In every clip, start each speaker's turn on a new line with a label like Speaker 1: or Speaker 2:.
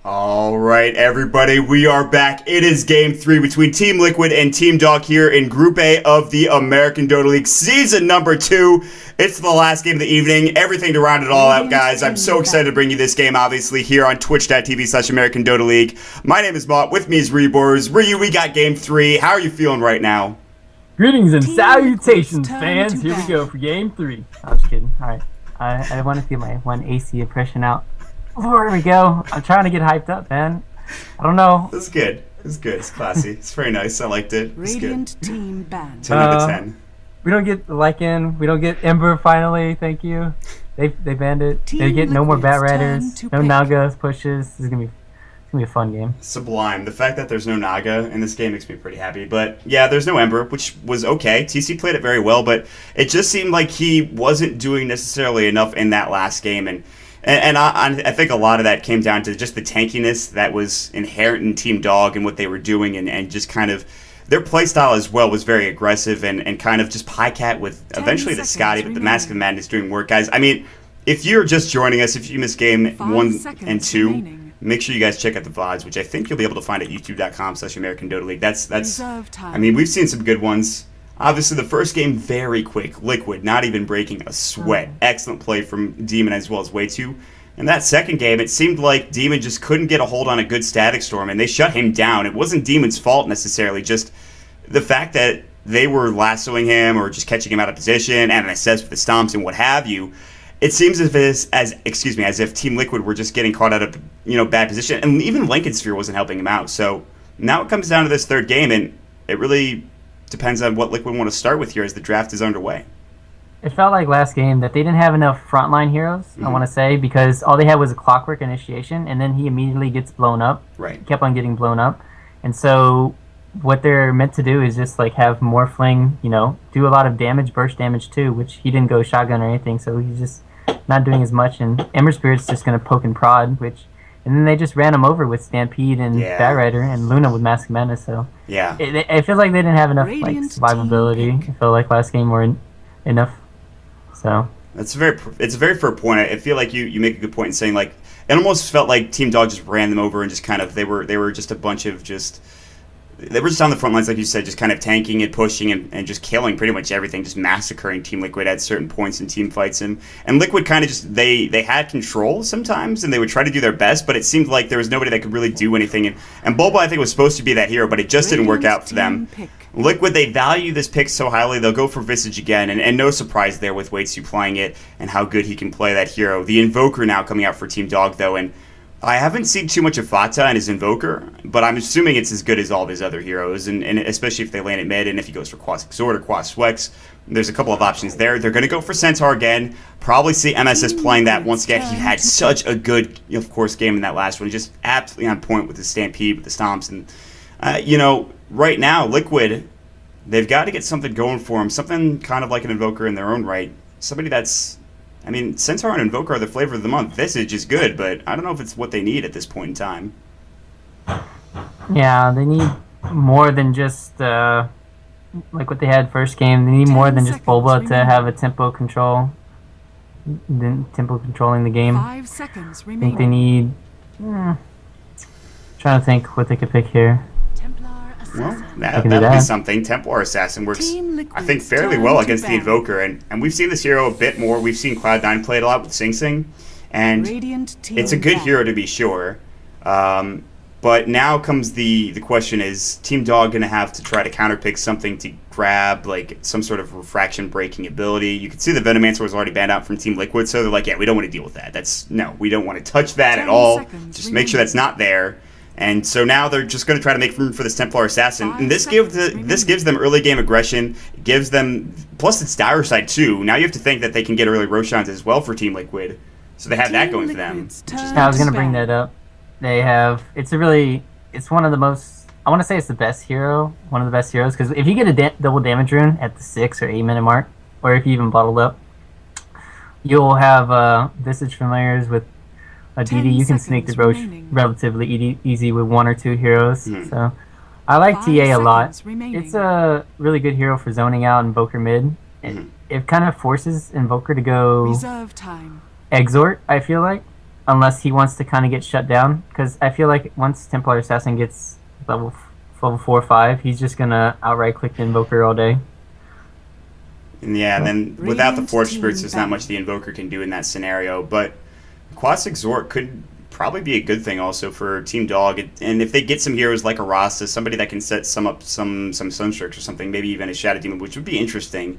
Speaker 1: All right, everybody, we are back. It is Game 3 between Team Liquid and Team Dog here in Group A of the American Dota League Season number 2. It's the last game of the evening. Everything to round it all out, guys. I'm so excited to bring you this game, obviously, here on twitch.tv/American Dota League. My name is Mott. With me is Reborz. Ryu, we got Game 3. How are you feeling right now?
Speaker 2: Greetings and salutations, fans. Here we go for Game 3. I was kidding. All right. I want to get my one AC impression out. Oh, here we go. I'm trying to get hyped up, man. I don't know.
Speaker 1: This is good. It's good. It's classy. It's very nice. I liked it. It's
Speaker 3: Radiant
Speaker 1: good.
Speaker 3: team banned.
Speaker 1: 10 out of 10.
Speaker 2: We don't get Lycan. We don't get Ember finally. Thank you. They banned it. They get no more Bat Riders. No Naga pushes. This is gonna be a fun game.
Speaker 1: Sublime. The fact that there's no Naga in this game makes me pretty happy. But yeah, there's no Ember, which was okay. TC played it very well, but it just seemed like he wasn't doing necessarily enough in that last game. And I think a lot of that came down to just the tankiness that was inherent in Team Dog and what they were doing, and just kind of their playstyle as well was very aggressive and kind of just Pycat with eventually the Scotty, but the Mask of Madness doing work, guys. I mean, if you're just joining us, if you missed game 1 and 2, make sure you guys check out the VODs, which I think you'll be able to find at youtube.com/American Dota League. That's. I mean, we've seen some good ones. Obviously, the first game, very quick. Liquid, not even breaking a sweat. Excellent play from Demon as well as Way2. And that second game, it seemed like Demon just couldn't get a hold on a good Static Storm, and they shut him down. It wasn't Demon's fault necessarily, just the fact that they were lassoing him or just catching him out of position, and an assess with the stomps and what have you. It seems as if Team Liquid were just getting caught out of bad position, and even Lincoln Sphere wasn't helping him out. So now it comes down to this third game, and it really depends on what Liquid want to start with here as the draft is underway.
Speaker 2: It felt like last game that they didn't have enough frontline heroes, I want to say, because all they had was a Clockwork initiation, and then he immediately gets blown up.
Speaker 1: Right.
Speaker 2: Kept on getting blown up. And so what they're meant to do is just like have more fling, do a lot of damage, burst damage too, which he didn't go shotgun or anything, so he's just not doing as much. And Ember Spirit's just going to poke and prod, and then they just ran him over with Stampede and Bat Rider and Luna with Mask of Madness. So
Speaker 1: yeah,
Speaker 2: it feels like they didn't have enough survivability. I feel like last game were enough. So
Speaker 1: it's a very fair point. I feel like you make a good point in saying like it almost felt like Team Dog just ran them over and just kind of they were just a bunch of they were just on the front lines, like you said, just kind of tanking and pushing and just killing pretty much everything, just massacring Team Liquid at certain points in team fights. And Liquid kind of just, they had control sometimes, and they would try to do their best, but it seemed like there was nobody that could really do anything. And Bulba, I think, was supposed to be that hero, but it just didn't work out for them. Liquid, they value this pick so highly, they'll go for Visage again, and no surprise there with Way2 playing it and how good he can play that hero. The Invoker now coming out for Team Dog, though, and I haven't seen too much of Fata and his Invoker, but I'm assuming it's as good as all of his other heroes, and especially if they land at mid, and if he goes for Quas Exhort or Quas Swex, there's a couple of options there. They're going to go for Centaur again, probably see MSS playing that once again. He had such a good, of course, game in that last one, just absolutely on point with the Stampede, with the Stomps, and, right now, Liquid, they've got to get something going for him, something kind of like an Invoker in their own right, somebody that's, I mean, Centaur and Invoker are the flavor of the month. Visage is good, but I don't know if it's what they need at this point in time.
Speaker 2: Yeah, they need more than just like what they had first game. They need more than just Bulba to have a tempo controlling the game.
Speaker 3: 5 seconds
Speaker 2: I think they need. Trying to think what they could pick here.
Speaker 1: Well, that would be something. Templar Assassin works, I think, fairly well against the Invoker, and we've seen this hero a bit more. We've seen Cloud9 play it a lot with Sing Sing, and it's a good hero to be sure. But now comes the question: is Team Dog going to have to try to counterpick something to grab like some sort of refraction breaking ability? You can see the Venomancer was already banned out from Team Liquid, so they're like, yeah, we don't want to deal with that. We don't want to touch that at all. Just make sure that's not there. And so now they're just going to try to make room for this Templar Assassin. And this gives them early game aggression. It gives them, plus it's Dire Side too. Now you have to think that they can get early Roshans as well for Team Liquid. So they have that going for them.
Speaker 2: I was going to bring that up. They have, it's one of the most, I want to say it's the best hero, one of the best heroes. Because if you get a double damage rune at the 6 or 8 minute mark, or if you even bottled up, you'll have Visage Familiars with a DD. You can sneak the Roche relatively easy with 1 or 2 heroes. So I like TA a lot. It's a really good hero for zoning out Invoker mid. It kind of forces Invoker to go Exhort, I feel like. unless he wants to kind of get shut down. Because I feel like once Templar Assassin gets level 4 or 5, he's just gonna outright click the Invoker all day.
Speaker 1: And then without the Forge Spirits, there's not much the Invoker can do in that scenario. But Quas Exhort could probably be a good thing also for Team Dog. And if they get some heroes like a Rasta, somebody that can set some Sunstrokes or something, maybe even a Shadow Demon, which would be interesting,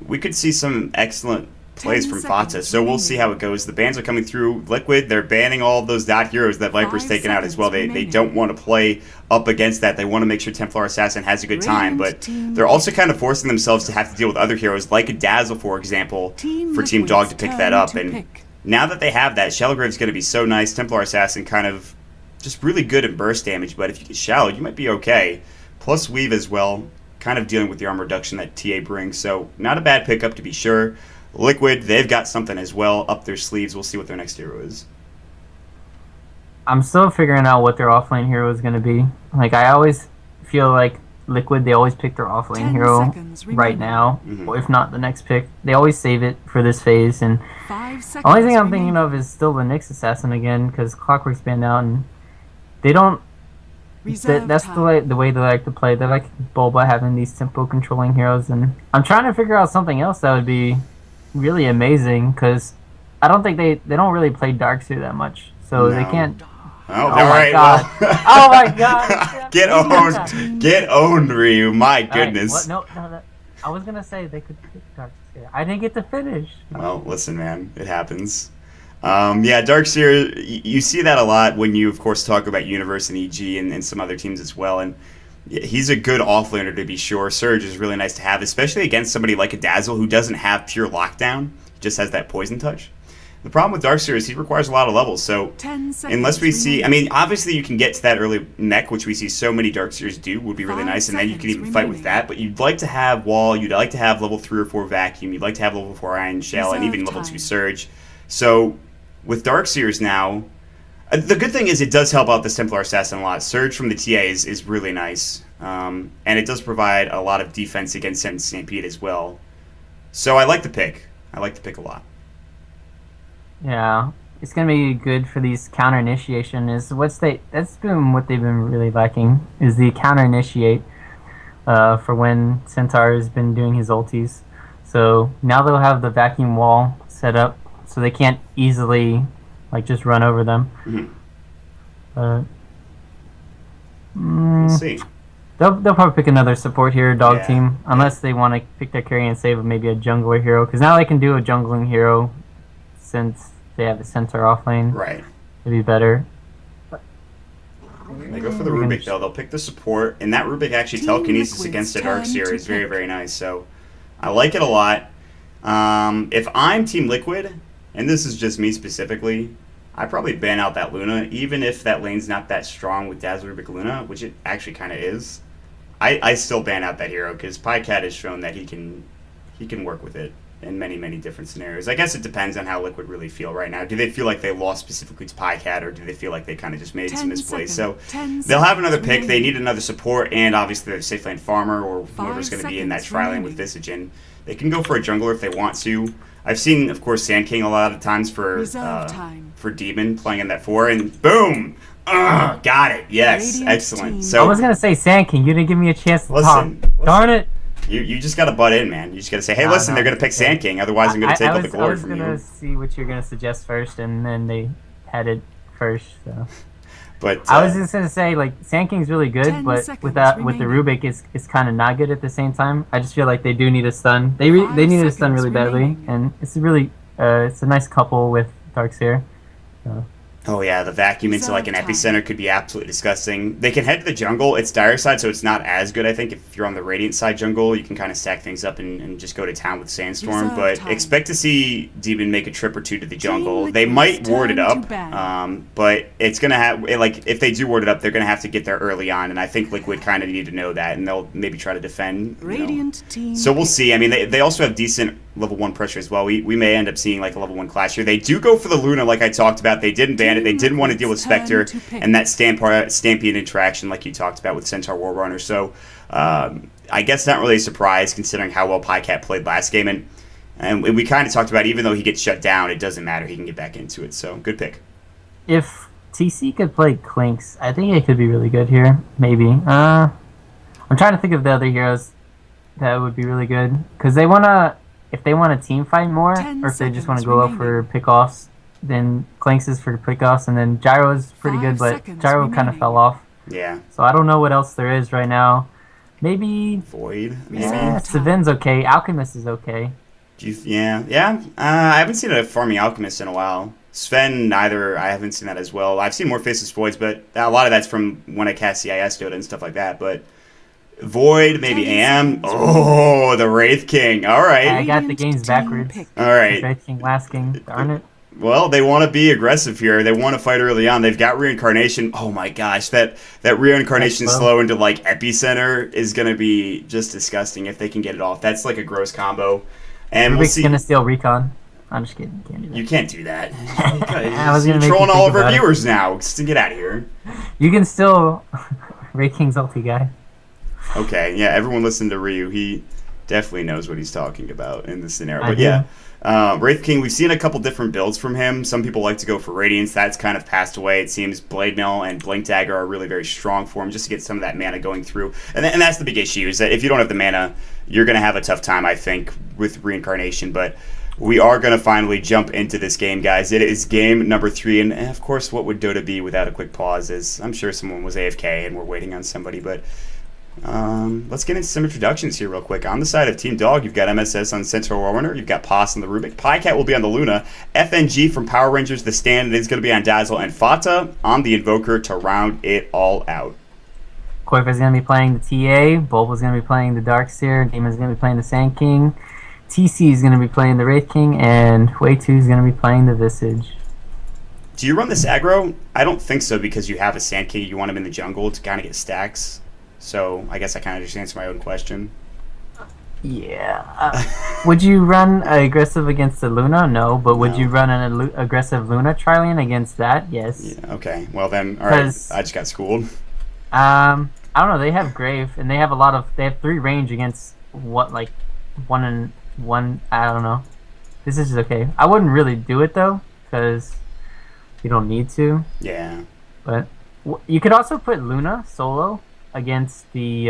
Speaker 1: we could see some excellent plays from Fata. So we'll see how it goes. The bans are coming through. Liquid, they're banning all of those dot heroes that Viper's taken out as well. They don't want to play up against that. They want to make sure Templar Assassin has a good time, but they're also kind of forcing themselves to have to deal with other heroes like a Dazzle, for example, for Team Dog to pick that up. And now that they have that, Shallowgrave's going to be so nice. Templar Assassin kind of just really good at burst damage, but if you get Shallow, you might be okay. Plus Weave as well, kind of dealing with the armor reduction that TA brings, so not a bad pickup to be sure. Liquid, they've got something as well up their sleeves. We'll see what their next hero is.
Speaker 2: I'm still figuring out what their offlane hero is going to be. Like, I always feel like Liquid, they always pick their offlane hero right now, or if not the next pick. They always save it for this phase, and the only thing I'm thinking of is still the Nyx Assassin again, because Clockwork's banned out, and they don't... That's the way they like to play. They like Bulba having these tempo controlling heroes, and I'm trying to figure out something else that would be really amazing, because I don't think they don't really play Darkseer that much, so they can't.
Speaker 1: Oh my god!
Speaker 2: Well. Oh my god!
Speaker 1: Get owned, Ryu! My goodness!
Speaker 2: Right, no. I was gonna say they could pick Darkseer. I didn't get to finish.
Speaker 1: Well, listen, man, it happens. Darkseer, you see that a lot when you, of course, talk about Universe and EG and some other teams as well, and he's a good offlaner to be sure. Surge is really nice to have, especially against somebody like a Dazzle who doesn't have pure lockdown, he just has that poison touch. The problem with Darkseer is he requires a lot of levels, so unless we see... I mean, obviously you can get to that early mech, which we see so many Darkseers do, would be really nice, and then you can even fight with that, but you'd like to have Wall, you'd like to have level 3 or 4 Vacuum, you'd like to have level 4 Iron Shell, and even level 2 Surge. So with Darkseers now, the good thing is it does help out this Templar Assassin a lot. Surge from the TA is really nice, and it does provide a lot of defense against Stampede as well. So I like the pick. I like the pick a lot.
Speaker 2: Yeah, it's gonna be good for these counter initiation. That's been what they've been really lacking, is the counter initiate for when Centaur has been doing his ultis. So now they'll have the vacuum wall set up, so they can't easily just run over them.
Speaker 1: We'll see.
Speaker 2: They'll probably pick another support hero, dog team, unless they want to pick their carry and save maybe a jungler hero, because now they can do a jungling hero since they have a center off lane.
Speaker 1: Right.
Speaker 2: It'd be better.
Speaker 1: They go for the Rubik, though. They'll pick the support, and that Rubik actually telekinesis against a Darkseer is very, very nice, so I like it a lot. If I'm Team Liquid, and this is just me specifically, I'd probably ban out that Luna, even if that lane's not that strong with Dazzle Rubik Luna, which it actually kind of is. I still ban out that hero, because Pycat has shown that he can work with it in many, many different scenarios. I guess it depends on how Liquid really feel right now. Do they feel like they lost specifically to Pycat, or do they feel like they kind of just made some misplays? So they'll have another pick. They need another support, and obviously they're a safe lane farmer, or whoever's going to be in that tri lane with Visage. And they can go for a jungler if they want to. I've seen, of course, Sand King a lot of times for Demon playing in that 4, and boom! Got it. Yes, excellent. So
Speaker 2: I was going to say Sand King. You didn't give me a chance to talk. Darn it!
Speaker 1: You just got to butt in, man. You just got to say, hey, listen, they're going to pick Sand King. Otherwise, I'm going to take all the glory from you.
Speaker 2: I was going to see what you're going to suggest first, and then they had it first. So.
Speaker 1: But
Speaker 2: I was just going to say, Sand King's really good, but with the Rubik, it's kind of not good at the same time. I just feel like they do need a stun. They needed a stun really badly, and it's a nice couple with Darkseer. So.
Speaker 1: Oh yeah, the vacuum into an epicenter could be absolutely disgusting. They can head to the jungle. It's dire side, so it's not as good, I think. If you're on the Radiant side jungle, you can kind of stack things up and just go to town with Sandstorm. But expect to see Demon make a trip or two to the jungle. They might ward it up, but it's going to have... if they do ward it up, they're going to have to get there early on, and I think Liquid kind of need to know that, and they'll maybe try to defend. So we'll see. I mean, they also have decent level 1 pressure as well. We may end up seeing a level 1 clash here. They do go for the Luna, like I talked about. They didn't ban it. They didn't want to deal with Spectre and that Stampede interaction like you talked about with Centaur Warrunner. So I guess not really a surprise considering how well Pycat played last game. And we kind of talked about, even though he gets shut down, it doesn't matter. He can get back into it. So good pick.
Speaker 2: If TC could play Clinks, I think it could be really good here. Maybe. I'm trying to think of the other heroes that would be really good because if they want to team fight more, or if they just want to go out for pickoffs, then Clinks is for pickoffs, and then Gyro is pretty good, but Gyro kind of fell off.
Speaker 1: Yeah.
Speaker 2: So I don't know what else there is right now. Maybe
Speaker 1: Void. Maybe.
Speaker 2: Yeah, Savin's okay. Alchemist is okay.
Speaker 1: Yeah. I haven't seen a farming Alchemist in a while. Sven, neither. I haven't seen that as well. I've seen more Faceless Voids, but a lot of that's from when I cast CIS Dota and stuff like that. But Void, maybe Am. Oh, the Wraith King. All right.
Speaker 2: I got the games backwards.
Speaker 1: All right.
Speaker 2: Wraith King, last king. Darn it.
Speaker 1: Well, they want to be aggressive here. They want to fight early on. They've got Reincarnation. Oh my gosh, that Reincarnation slow into like Epicenter is going to be just disgusting if they can get it off. That's like a gross combo. And we'll see.
Speaker 2: Gonna steal Recon. I'm just kidding. Can't do that.
Speaker 1: You can't do that.
Speaker 2: You're
Speaker 1: trolling all of our viewers now. Just get out of here.
Speaker 2: You can still Wraith King's ulti guy.
Speaker 1: Okay, yeah, everyone listen to Ryu. He definitely knows what he's talking about in this scenario. But yeah, Wraith King, we've seen a couple different builds from him. Some people like to go for Radiance. That's kind of passed away. It seems Blade Mill and Blink Dagger are really very strong for him just to get some of that mana going through. And that's the big issue, is that if you don't have the mana, you're going to have a tough time, I think, with Reincarnation. But we are going to finally jump into this game, guys. It is game number 3. And, of course, what would Dota be without a quick pause? As I'm sure someone was AFK and we're waiting on somebody. But let's get into some introductions here real quick. On the side of Team Dog, you've got MSS on Central Warrunner, you've got Poss on the Rubik, Pycat will be on the Luna, FNG from Power Rangers, the Stand is going to be on Dazzle, and Fata on the Invoker to round it all out.
Speaker 2: Koifa's going to be playing the TA, Bulba's going to be playing the Darkseer, Demon's going to be playing the Sand King, TC is going to be playing the Wraith King, and Way2 is going to be playing the Visage.
Speaker 1: Do you run this aggro? I don't think so, because you have a Sand King, you want him in the jungle to kind of get stacks. So I guess I kind of just answered my own question.
Speaker 2: Yeah. Would you run aggressive against the Luna? No. But would you run an aggressive Luna Trillion against that? Yes.
Speaker 1: Yeah, okay. Well then, all right. I just got schooled.
Speaker 2: I don't know. They have Grave, and they have they have 3 range against like 1 and 1. I don't know. This is just okay. I wouldn't really do it though, because you don't need to.
Speaker 1: Yeah.
Speaker 2: But you could also put Luna solo against the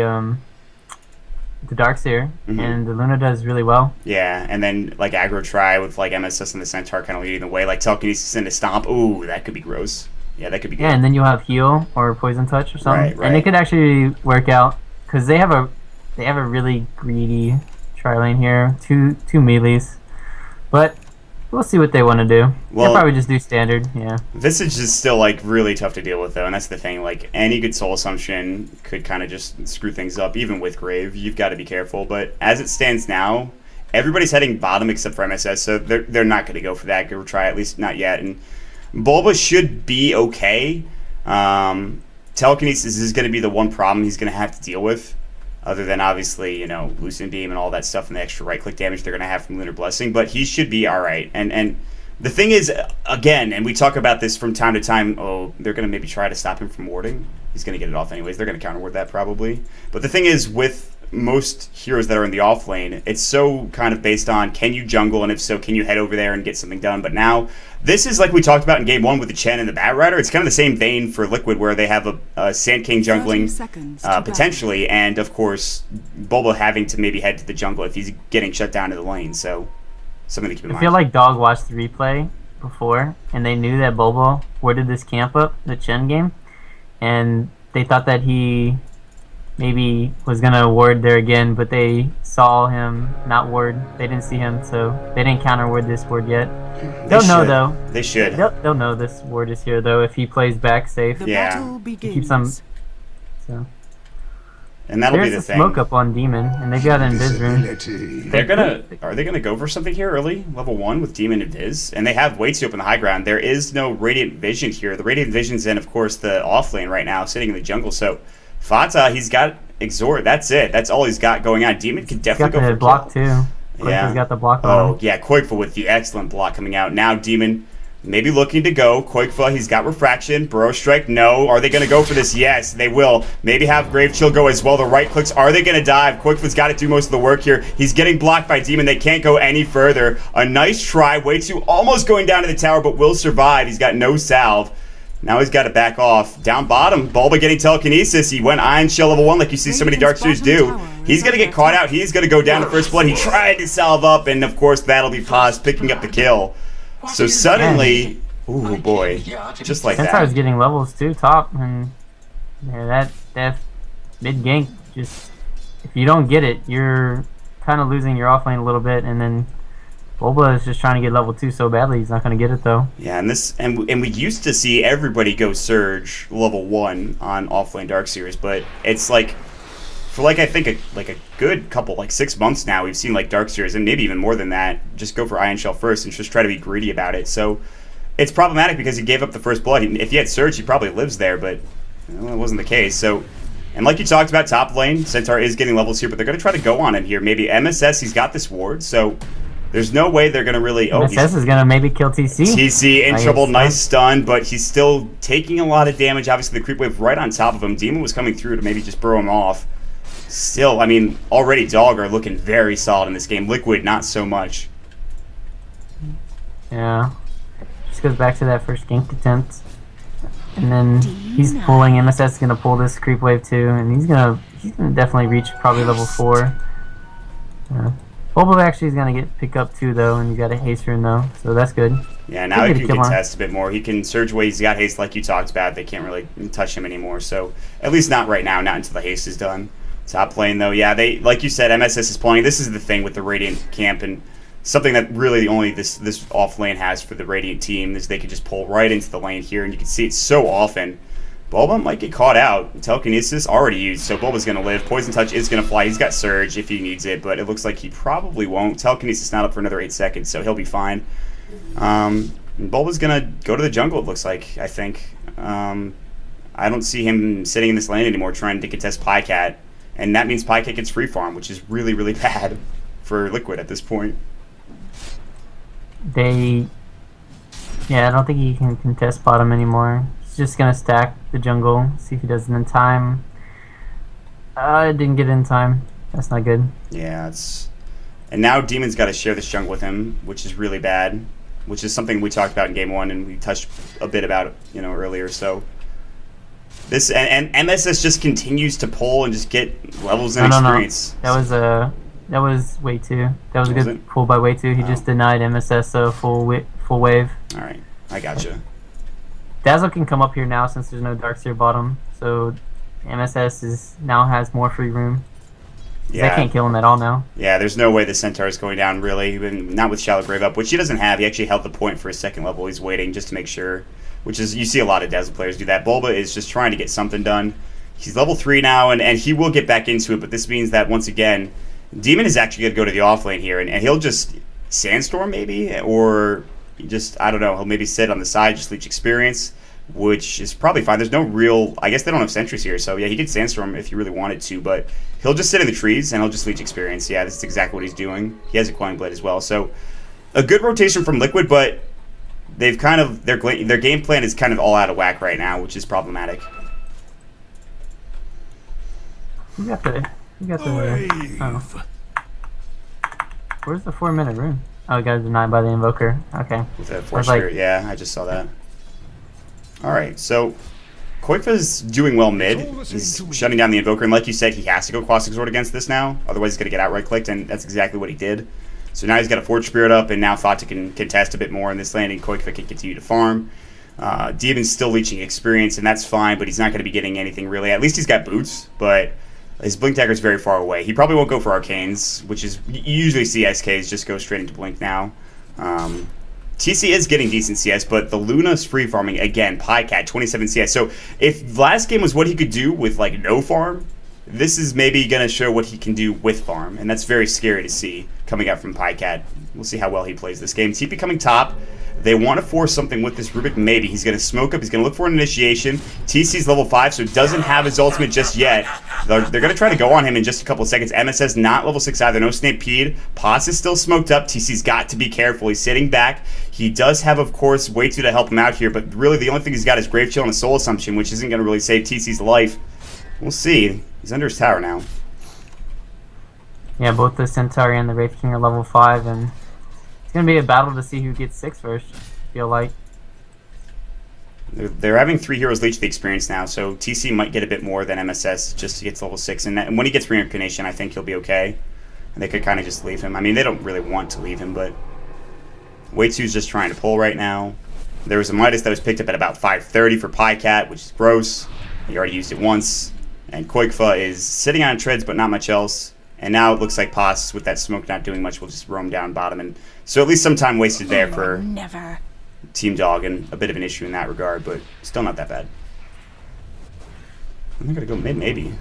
Speaker 2: Darkseer, and the Luna does really well.
Speaker 1: Yeah, and then like aggro try with like MSS and the Centaur kind of leading the way, like Telekinesis into Stomp. Ooh, that could be gross. Yeah, that could be good.
Speaker 2: Yeah, and then you have Heal or Poison Touch or something,
Speaker 1: right.
Speaker 2: And it could actually work out because they have a really greedy tri-lane here, two melees, but we'll see what they want to do. They'll probably just do standard, yeah.
Speaker 1: Visage is still like really tough to deal with though, and that's the thing. Like any good soul assumption could kind of just screw things up, even with Grave. You've got to be careful. But as it stands now, everybody's heading bottom except for MSS, so they're not going to go for that. Go try, at least not yet. And Bulba should be okay. Telekinesis is going to be the one problem he's going to have to deal with. Other than, obviously, you know, Lucent Beam and all that stuff and the extra right-click damage they're going to have from Lunar Blessing. But he should be all right. And the thing is, again, and we talk about this from time to time, they're going to maybe try to stop him from warding. He's going to get it off anyways. They're going to counter-ward that probably. But the thing is, with most heroes that are in the off lane, it's so kind of based on, can you jungle? And if so, can you head over there and get something done? But now, this is like we talked about in Game 1 with the Chen and the Bat Rider. It's kind of the same vein for Liquid, where they have a Sand King jungling, potentially, and of course, Bulba having to maybe head to the jungle if he's getting shut down in the lane. So, something to keep in mind.
Speaker 2: I feel like Dog watched the replay before, and they knew that Bulba warded this camp up, the Chen game, and they thought that he maybe was gonna ward there again, but they saw him not ward. They didn't see him, so they didn't counter ward this ward yet. They'll know though.
Speaker 1: They should.
Speaker 2: They'll know this ward is here though if he plays back safe.
Speaker 1: Yeah.
Speaker 2: He keeps some. So.
Speaker 1: And that'll be the thing.
Speaker 2: Smoke up on Demon, and they got an Invis rune.
Speaker 1: Are they gonna go for something here early, level 1 with Demon and Viz? And they have way too up in the high ground. There is no Radiant Vision here. The Radiant Vision's in, of course, the off lane right now, sitting in the jungle. So Fata, he's got Exort. That's it. That's all he's got going on. Demon can definitely go for
Speaker 2: block too.
Speaker 1: Yeah.
Speaker 2: Got the block
Speaker 1: on
Speaker 2: him.
Speaker 1: Yeah, Koikfa with the excellent block coming out. Now Demon maybe looking to go. Koikfa, he's got Refraction. Burrow Strike, no. Are they going to go for this? Yes, they will. Maybe have Grave Chill go as well. The right clicks, are they going to dive? Koikfa's got to do most of the work here. He's getting blocked by Demon. They can't go any further. A nice try. Way too almost going down to the tower, but will survive. He's got no salve. Now he's got to back off. Down bottom, Bulba getting telekinesis. He went Iron Shell level 1 like you see so many Dark Seers do. He's going to get caught out. He's going to go down to first blood. He tried to salve up, and of course that'll be Paz picking up the kill. So suddenly, ooh boy, just like that.
Speaker 2: Centaur's getting levels too, top, and yeah, that mid gank, just if you don't get it, you're kind of losing your off lane a little bit, and then Bulba is just trying to get level 2 so badly. He's not going to get it though.
Speaker 1: Yeah, and we used to see everybody go Surge level 1 on offlane Dark Series, but it's like for like I think a good couple, like 6 months now, we've seen like Dark Series and maybe even more than that just go for Iron Shell first and just try to be greedy about it. So it's problematic because he gave up the first blood. If he had Surge, he probably lives there, but well, that wasn't the case. So. And like you talked about, top lane, Centaur is getting levels here, but they're going to try to go on him here. Maybe MSS, he's got this ward, so there's no way they're going to really...
Speaker 2: MSS is going to maybe kill TC.
Speaker 1: TC in trouble, nice stun, but he's still taking a lot of damage. Obviously, the creep wave right on top of him. Demon was coming through to maybe just burrow him off. Still, I mean, already Dog are looking very solid in this game. Liquid, not so much.
Speaker 2: Yeah. Just goes back to that first gank attempt. And then he's pulling. MSS is gonna pull this creep wave too, and he's gonna definitely reach probably level 4. Bulba actually is gonna pick up too though, and you got a haste rune though, so that's good.
Speaker 1: Yeah, now he can contest a bit more. He can surge away. He's got haste like you talked about. They can't really touch him anymore. So at least not right now, not until the haste is done. Top lane though, yeah, they like you said, MSS is pulling. This is the thing with the Radiant camp and. Something that really only this off lane has for the Radiant team is they can just pull right into the lane here, and you can see it so often. Bulba might get caught out. Telekinesis already used, so Bulba's going to live. Poison Touch is going to fly. He's got Surge if he needs it, but it looks like he probably won't. Telekinesis not up for another 8 seconds, so he'll be fine. Bulba's going to go to the jungle, it looks like, I think. I don't see him sitting in this lane anymore trying to contest Pycat, and that means Pycat gets free farm, which is really, really bad for Liquid at this point.
Speaker 2: I don't think he can contest bottom anymore. He's just gonna stack the jungle, see if he does it in time. Didn't get it in time. That's not good.
Speaker 1: Yeah, and now Demon's got to share this jungle with him, which is really bad. Which is something we talked about in game 1, and we touched a bit about it, earlier. So this and MSS just continues to pull and just get levels and experience.
Speaker 2: No. That was way too. That was a good pull by way too. He just denied MSS a full wave.
Speaker 1: All right, I gotcha.
Speaker 2: Dazzle can come up here now since there's no Darkseer bottom, so MSS now has more free room. Yeah, I can't kill him at all now.
Speaker 1: Yeah, there's no way the Centaur is going down really, not with Shallow Grave up, which he doesn't have. He actually held the point for his second level. He's waiting just to make sure, which is you see a lot of Dazzle players do that. Bulba is just trying to get something done. He's level 3 now, and he will get back into it, but this means that once again. Demon is actually going to go to the offlane here, and he'll just Sandstorm maybe, or just, I don't know, he'll maybe sit on the side, just leech experience, which is probably fine. There's no real, I guess they don't have sentries here, so yeah, he could Sandstorm if he really wanted to, but he'll just sit in the trees, and he'll just leech experience. Yeah, this is exactly what he's doing. He has a Coin Blade as well, so a good rotation from Liquid, but they've kind of, their game plan is kind of all out of whack right now, which is problematic.
Speaker 2: You got the where's the 4-minute rune? Oh, it got denied by the Invoker. Okay.
Speaker 1: With that Force Spirit, yeah, I just saw that. Alright, so Koikva's doing well mid. He's shutting down the Invoker, and like you said, he has to go Cross Exort against this now, otherwise he's going to get outright clicked, and that's exactly what he did. So now he's got a Forge Spirit up, and now Thought can contest a bit more in this landing. Koikva can continue to farm. Demon's still leeching experience, and that's fine, but he's not going to be getting anything really. At least he's got boots, but his Blink Dagger is very far away. He probably won't go for Arcanes, which is, you usually see SKs just go straight into Blink now. TC is getting decent CS, but the Luna's free farming, again, Pycat, 27 CS. So if last game was what he could do with, like, no farm, this is maybe going to show what he can do with farm, and that's very scary to see coming out from Pycat. We'll see how well he plays this game. TP coming top. They want to force something with this Rubik, maybe. He's going to smoke up. He's going to look for an initiation. TC's level 5, so doesn't have his ultimate just yet. They're going to try to go on him in just a couple of seconds. MSS not level 6 either. No Snapeed. Paz is still smoked up. TC's got to be careful. He's sitting back. He does have, of course, way to help him out here, but really the only thing he's got is Grave Chill and a Soul Assumption, which isn't going to really save TC's life. We'll see. He's under his tower now.
Speaker 2: Yeah, both the Centaur and the Wraith King are level 5, and it's going to be a battle to see who gets 6 first, I feel like.
Speaker 1: They're having 3 heroes leech the experience now, so TC might get a bit more than MSS just to get to level 6. And when he gets reincarnation, I think he'll be okay. And they could kind of just leave him. I mean, they don't really want to leave him, but Way2's just trying to pull right now. There was a Midas that was picked up at about 530 for Pycat, which is gross. He already used it once. And Koikfa is sitting on treads, but not much else. And now it looks like Pos, with that smoke not doing much, will just roam down bottom. And so at least some time wasted there for Team Dog, and a bit of an issue in that regard, but still not that bad. I'm going to go mid, maybe.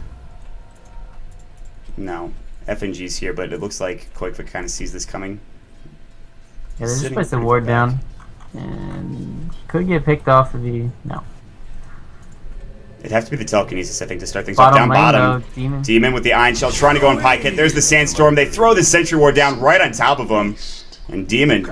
Speaker 1: No. FNG's here, but it looks like Koikfa kind of sees this coming.
Speaker 2: Yeah, they just placed a ward down. And could get picked off if he... No.
Speaker 1: It'd have to be the telekinesis, I think, to start things
Speaker 2: Bottom
Speaker 1: off. Down
Speaker 2: lane,
Speaker 1: bottom.
Speaker 2: though,
Speaker 1: Demon with the Iron Shell trying to go on Pycat. There's the Sandstorm. They throw the Sentry Ward down right on top of him. And Demon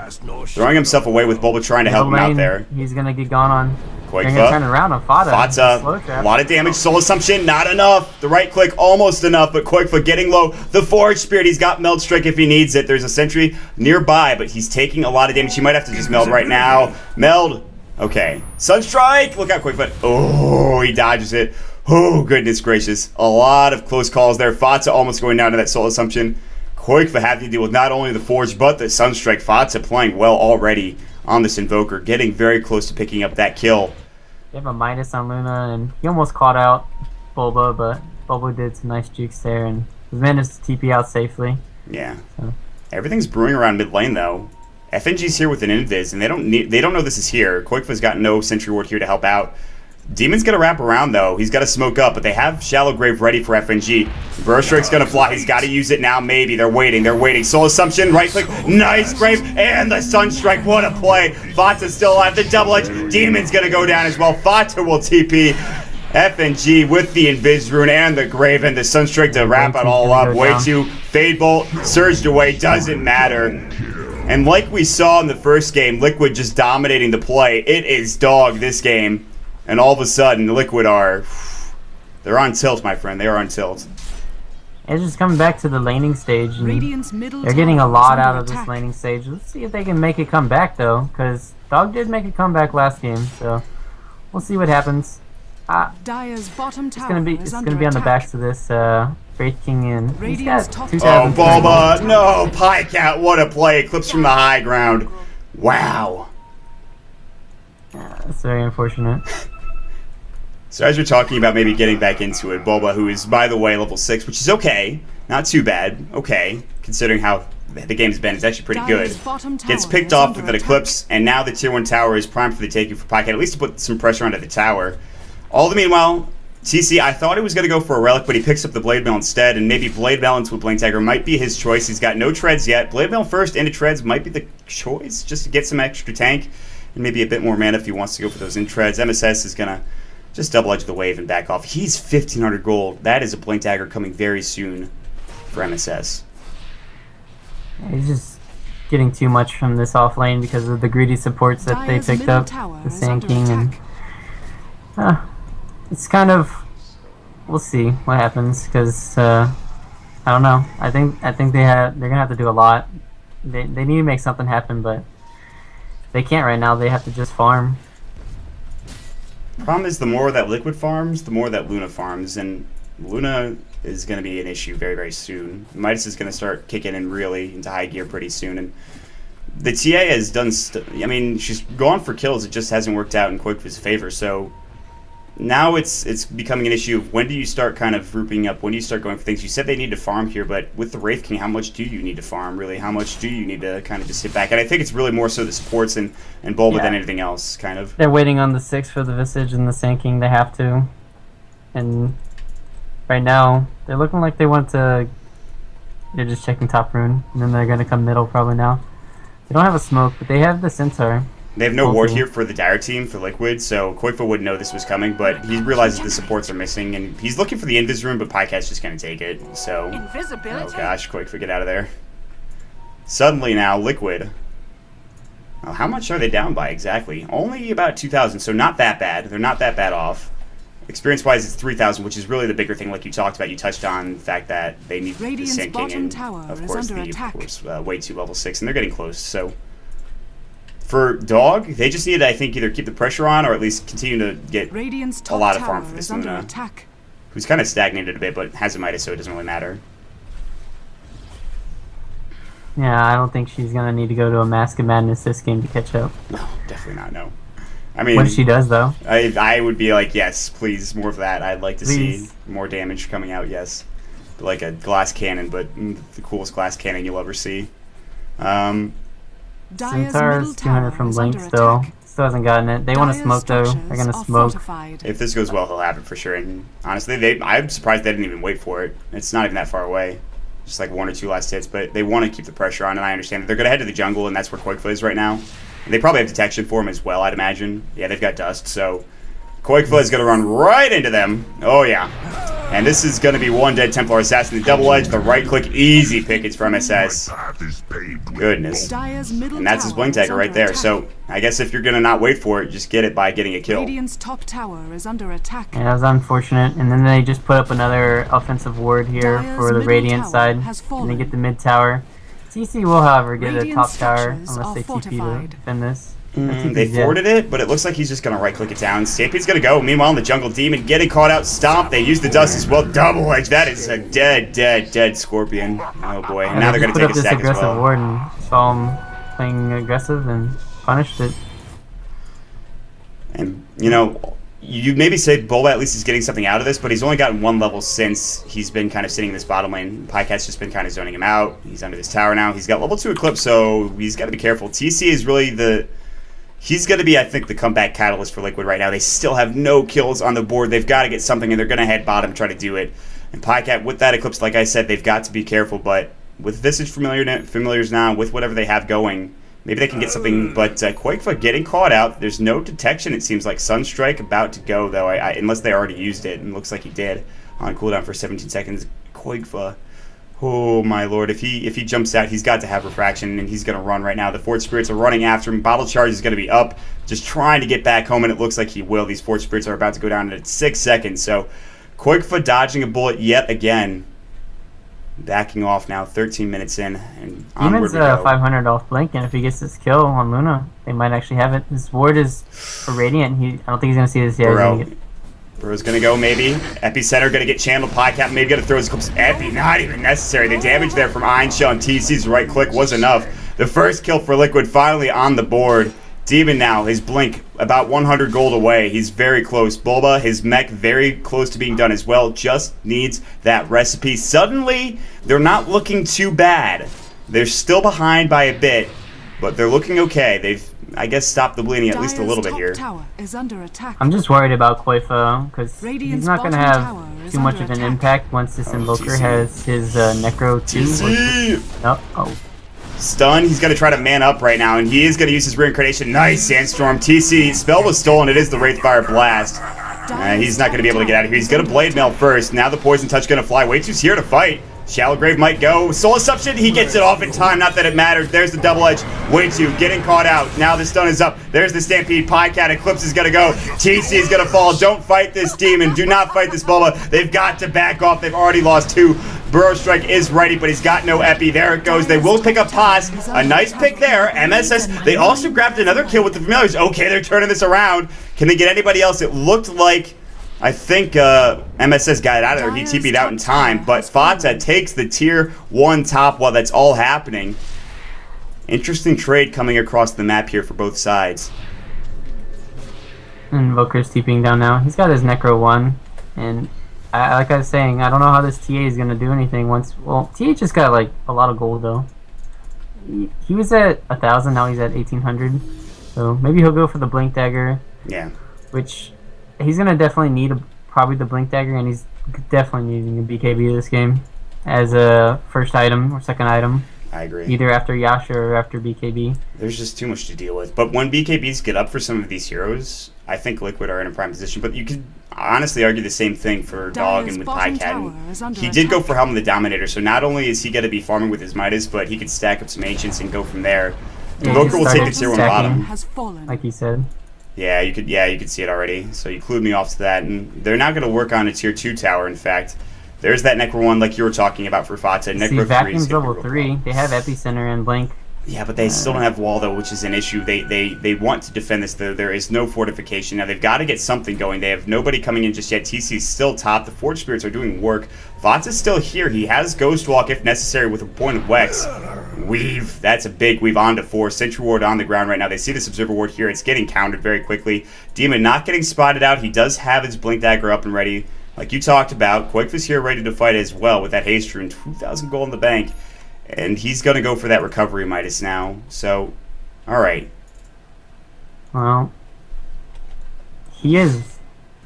Speaker 1: throwing himself away with Bulba trying to help him out there.
Speaker 2: He's going to get gone on. They're
Speaker 1: Koikfa.
Speaker 2: going to turn around on Fata.
Speaker 1: Fata, a lot of damage. Soul Assumption, not enough. The right click, almost enough, but Koikfa getting low. The Forge Spirit, he's got Meld Strike if he needs it. There's a Sentry nearby, but he's taking a lot of damage. He might have to just Meld right now. Meld. Okay. Sunstrike. Look out, Koikfa. Oh, he dodges it. Oh, goodness gracious. A lot of close calls there. Fata almost going down to that Soul Assumption. Koikfa having to deal with not only the Forge, but the Sunstrike. Fata playing well already on this Invoker, getting very close to picking up that kill.
Speaker 2: They have a minus on Luna, and he almost caught out Bulba, but Bulba did some nice jukes there, and was managed to TP out safely.
Speaker 1: Yeah. So. Everything's brewing around mid lane, though. FNG's here with an Invis, and they don't know this is here. Koikfa's got no Sentry Ward here to help out. Demon's going to wrap around, though. He's got to smoke up, but they have Shallow Grave ready for FNG. Burst Strike's going to fly. He's got to use it now, maybe. They're waiting. They're waiting. Soul Assumption, right click. Nice Grave, and the Sunstrike. What a play. Fata's still alive. The double edge. Demon's going to go down as well. Fata will TP. FNG with the Invis Rune and the Grave and the Sunstrike to wrap it all up. Way2. Fade Bolt surged away. Doesn't matter. And like we saw in the first game, Liquid just dominating the play. It is dog this game. And all of a sudden, Liquid they're on tilt, my friend. They are on tilt.
Speaker 2: It's just coming back to the laning stage. And they're getting a lot out of this laning stage. Let's see if they can make it come back, though, because Dog did make a comeback last game. So we'll see what happens.
Speaker 3: Dire's bottom tower
Speaker 2: it's gonna be on the backs of this Wraith King, and he's got 2,000.
Speaker 1: Oh, Bulba! No, Pycat! What a play! Eclipse from the high ground. Wow.
Speaker 2: That's very unfortunate.
Speaker 1: So as you're talking about maybe getting back into it, Bulba, who is, by the way, level 6, which is okay. Not too bad. Okay. Considering how the game's been, it's actually pretty good. Gets picked off with an Eclipse, and now the Tier 1 tower is primed for the taking for Pycat, at least to put some pressure onto the tower. All the meanwhile, TC, I thought he was going to go for a Relic, but he picks up the Blade Mail instead, and maybe Blade Balance with Blink Dagger might be his choice. He's got no treads yet. Blade Mail first into treads might be the choice, just to get some extra tank, and maybe a bit more mana if he wants to go for those in treads. MSS is going to just double edge the wave and back off. He's 1,500 gold. That is a Blink Dagger coming very soon for MSS.
Speaker 2: He's just getting too much from this off lane because of the greedy supports that they picked up. The Sand King, and it's kind of, we'll see what happens, because I don't know. I think they're gonna have to do a lot. They need to make something happen, but they can't right now. They have to just farm.
Speaker 1: Problem is, the more that Liquid farms, the more that Luna farms, and Luna is going to be an issue very, very soon. Midas is going to start kicking in really into high gear pretty soon, and the TA has done. I mean, she's gone for kills. It just hasn't worked out in Koikfa's favor. So now it's becoming an issue of when do you start kind of grouping up? When do you start going for things? You said they need to farm here, but with the Wraith King, how much do you need to farm? Really, how much do you need to kind of just sit back? And I think it's really more so the supports and Bulba than anything else, kind of.
Speaker 2: They're waiting on the 6 for the Visage and the Sand King. They have to, and right now they're looking like they want to. They're just checking top rune, and then they're gonna come middle probably now. They don't have a smoke, but they have the Centaur.
Speaker 1: They have no ward here for the Dire team for Liquid, so Koikfa wouldn't know this was coming, but he realizes the supports are missing, and he's looking for the Invis Rune, but Pycat's just going to take it, so... Oh gosh, Koikfa, get out of there. Suddenly now, Liquid... Well, how much are they down by exactly? Only about 2,000, so not that bad. They're not that bad off. Experience-wise, it's 3,000, which is really the bigger thing, like you talked about. You touched on the fact that they need the Sand King, and of course, Way2 level 6, and they're getting close, so... For Dog, they just need to, I think, either keep the pressure on or at least continue to get
Speaker 3: Radiant's
Speaker 1: a lot of
Speaker 3: top
Speaker 1: farm
Speaker 3: tower
Speaker 1: for this
Speaker 3: is under
Speaker 1: Luna,
Speaker 3: attack.
Speaker 1: who's kind of stagnated a bit, but has a Midas, so it doesn't really matter.
Speaker 2: Yeah, I don't think she's gonna need to go to a Mask of Madness this game to catch up.
Speaker 1: No, definitely not, no. I mean,
Speaker 2: What if she does, though?
Speaker 1: I would be like, yes, please, more of that. I'd like to
Speaker 2: Please.
Speaker 1: see more damage coming out, yes. Like a glass cannon, but the coolest glass cannon you'll ever see.
Speaker 3: Dire's
Speaker 2: Centaur's
Speaker 3: middle
Speaker 2: 200
Speaker 3: tower
Speaker 2: from
Speaker 3: is
Speaker 2: Blink
Speaker 3: under
Speaker 2: still.
Speaker 3: attack.
Speaker 2: Still hasn't gotten it. They want to
Speaker 3: Dire's
Speaker 2: smoke, though. They're
Speaker 3: structures
Speaker 2: going to
Speaker 3: are
Speaker 2: smoke.
Speaker 3: fortified.
Speaker 1: If this goes well, he'll have it for sure. And honestly, I'm surprised they didn't even wait for it. It's not even that far away. Just like 1 or 2 last hits, but they want to keep the pressure on, and I understand that they're going to head to the jungle, and that's where Koikfa is right now. And they probably have detection for him as well, I'd imagine. Yeah, they've got dust, so Koikfa is going to run right into them. Oh, yeah. And this is going to be one dead Templar Assassin. The double edge, the right click, easy pickets for MSS. Goodness.
Speaker 3: Dire's middle
Speaker 1: And that's his
Speaker 3: tower
Speaker 1: blink
Speaker 3: is
Speaker 1: dagger right
Speaker 3: under
Speaker 1: there.
Speaker 3: attack.
Speaker 1: So I guess if you're going to not wait for it, just get it by getting a kill.
Speaker 3: Radiant's top tower is under attack.
Speaker 2: Yeah, that was unfortunate. And then they just put up another offensive ward here
Speaker 3: Dire's
Speaker 2: for the
Speaker 3: middle
Speaker 2: Radiant
Speaker 3: tower
Speaker 2: side.
Speaker 3: has
Speaker 2: And
Speaker 3: fallen.
Speaker 2: they get the mid tower. TC will, however, get a
Speaker 3: Radiant
Speaker 2: top tower
Speaker 3: structures
Speaker 2: unless
Speaker 3: are
Speaker 2: they TP to
Speaker 3: fortified.
Speaker 2: defend this.
Speaker 1: They forwarded it, but it looks like he's just going to right-click it down. Stampede's going to go. Meanwhile, in the jungle, Demon getting caught out. Stomp. They use the dust as well. Double edge. That is a dead Scorpion. Oh, boy. And now they're going to take a
Speaker 2: this
Speaker 1: stack as
Speaker 2: aggressive
Speaker 1: well.
Speaker 2: ward and saw him playing aggressive and punished it.
Speaker 1: And, you know, you maybe say Boba at least is getting something out of this, but he's only gotten 1 level since he's been kind of sitting in this bottom lane. Pycat's just been kind of zoning him out. He's under this tower now. He's got level 2 Eclipse, so he's got to be careful. TC is really he's going to be, I think, the comeback catalyst for Liquid right now. They still have no kills on the board. They've got to get something, and they're going to head bottom, try to do it. And Pycat, with that Eclipse, like I said, they've got to be careful, but with Visage familiars now, with whatever they have going, maybe they can get something, but Koikfa getting caught out. There's no detection, it seems like. Sunstrike about to go, though, unless they already used it, and it looks like he did on cooldown for 17 seconds. Koikfa, oh my lord, if he jumps out, he's got to have refraction, and he's going to run right now. The Fort Spirits are running after him. Bottle Charge is going to be up, just trying to get back home, and it looks like he will. These Fort Spirits are about to go down in 6 seconds, so Koikfa dodging a bullet yet again. Backing off now, 13 minutes in, and onward
Speaker 2: Demon's
Speaker 1: we go.
Speaker 2: 500 off Blink, and if he gets this kill on Luna, they might actually have it. This ward is for Radiant. I don't think he's going to see this yet. He's gonna get-
Speaker 1: Burrow's gonna go, maybe. Epicenter gonna get channeled. Pycat maybe gonna throw his clips. Epi, not even necessary. The damage there from Einshell and TC's right click was enough. The first kill for Liquid finally on the board. Demon now, his blink about 100 gold away. He's very close. Bulba, his mech very close to being done as well. Just needs that recipe. Suddenly, they're not looking too bad. They're still behind by a bit, but they're looking okay. They've, I guess, stopped the bleeding at least a little bit here.
Speaker 3: Tower is under attack.
Speaker 2: I'm just worried about Koifa because he's
Speaker 3: Radiant's
Speaker 2: not going to
Speaker 3: bottom
Speaker 2: have
Speaker 3: tower is
Speaker 2: too much
Speaker 3: under
Speaker 2: of an
Speaker 3: attack.
Speaker 2: impact once this Invoker
Speaker 1: TC.
Speaker 2: has his Necro 2.
Speaker 1: TC!
Speaker 2: Oh.
Speaker 1: Stun, he's going to try to man up right now, and he is going to use his reincarnation. Nice, Sandstorm. TC, spell was stolen. It is the Wraithfire Blast. He's not going to be able to get out of here. He's going to Blade Mail first. Now the Poison Touch going to fly. Waytu's here to fight. Shallow Grave might go. Soul Assumption, he gets it off in time. Not that it matters. There's the double edge. Waytu getting caught out. Now the stun is up. There's the Stampede. Pycat Eclipse is going to go. TC is going to fall. Don't fight this Demon. Do not fight this Bulba. They've got to back off. They've already lost 2. Burrow Strike is ready, but he's got no Epi. There it goes. They will pick up Paz. A nice pick there. MSS, they also grabbed another kill with the Familiars. Okay, they're turning this around. Can they get anybody else? It looked like, I think MSS got it out of there. He TP'd out in time, but Fata takes the tier 1 top while that's all happening. Interesting trade coming across the map here for both sides.
Speaker 2: Invoker's TPing down now. He's got his Necro 1, and like I was saying, I don't know how this TA is going to do anything once. Well, TA just got like a lot of gold though. He was at 1,000, now he's at 1,800. So maybe he'll go for the Blink Dagger.
Speaker 1: Yeah.
Speaker 2: Which he's going to definitely need probably the Blink Dagger, and he's definitely needing a BKB this game as a first item or second item.
Speaker 1: I agree.
Speaker 2: Either after Yasha or after BKB.
Speaker 1: There's just too much to deal with. But when BKBs get up for some of these heroes, I think Liquid are in a prime position. But you could honestly argue the same thing for Dog and with Pycat. He did go for Helm of the Dominator, so not only is he going to be farming with his Midas, but he could stack up some Ancients and go from there. Invoker will take the tier 1 bottom.
Speaker 3: Has fallen.
Speaker 2: Like he said.
Speaker 1: Yeah, you could see it already. So you clued me off to that. And they're not going to work on a tier 2 tower, in fact. There's that Necro 1 like you were talking about for Fata.
Speaker 2: See,
Speaker 1: Necro 3 is
Speaker 2: Vacuum's
Speaker 1: gonna be
Speaker 2: level
Speaker 1: real
Speaker 2: 3.
Speaker 1: problem.
Speaker 2: They have Epicenter and Blink.
Speaker 1: Yeah, but they still don't have wall, though, which is an issue. They want to defend this, though. There is no fortification. Now, they've got to get something going. They have nobody coming in just yet. TC's still top. The Forge Spirits are doing work. Vots is still here. He has Ghost Walk, if necessary, with a point of Wex. Weave. That's a big weave on to 4. Sentry Ward on the ground right now. They see this Observer Ward here. It's getting countered very quickly. Demon not getting spotted out. He does have his Blink Dagger up and ready. Like you talked about, Quake is here ready to fight as well with that Haste Rune. 2,000 gold in the bank. And he's going to go for that Recovery Midas now. So, alright.
Speaker 2: Well, he is...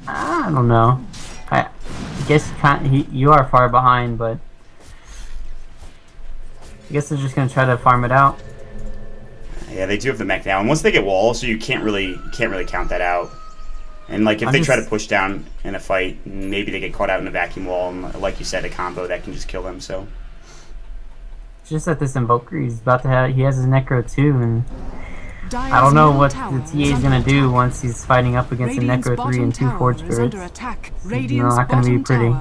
Speaker 2: I don't know. I guess you are far behind, but... I guess they're just going to try to farm it out.
Speaker 1: Yeah, they do have the mech now. And once they get wall, so you can't really count that out. And like if they try to push down in a fight, maybe they get caught out in a vacuum wall. And like you said, a combo that can just kill them, so...
Speaker 2: It's just that this Invoker, he has his Necro too, and I don't know what the TA is going to do once he's fighting up against a Necro 3 and 2 Forge Spirits. It's not going to be pretty.